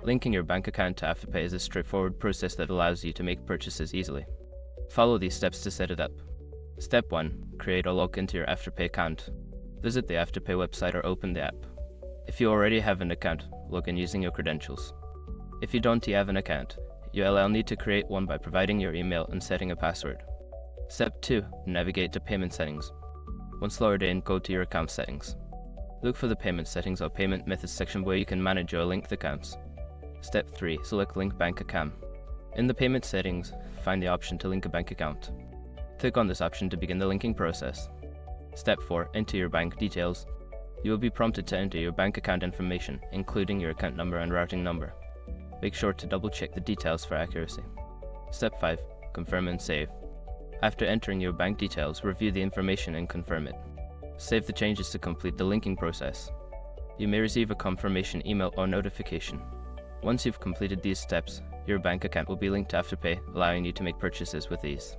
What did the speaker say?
Linking your bank account to Afterpay is a straightforward process that allows you to make purchases easily. Follow these steps to set it up. Step 1. Create a login to your Afterpay account. Visit the Afterpay website or open the app. If you already have an account, log in using your credentials. If you don't have an account, you'll need to create one by providing your email and setting a password. Step 2. Navigate to Payment Settings. Once logged in, go to your account settings. Look for the Payment Settings or Payment Methods section where you can manage your linked accounts. Step 3. Select Link Bank Account. In the Payment Settings, find the option to link a bank account. Click on this option to begin the linking process. Step 4. Enter your bank details. You will be prompted to enter your bank account information, including your account number and routing number. Make sure to double-check the details for accuracy. Step 5. Confirm and save. After entering your bank details, review the information and confirm it. Save the changes to complete the linking process. You may receive a confirmation email or notification. Once you've completed these steps, your bank account will be linked to Afterpay, allowing you to make purchases with ease.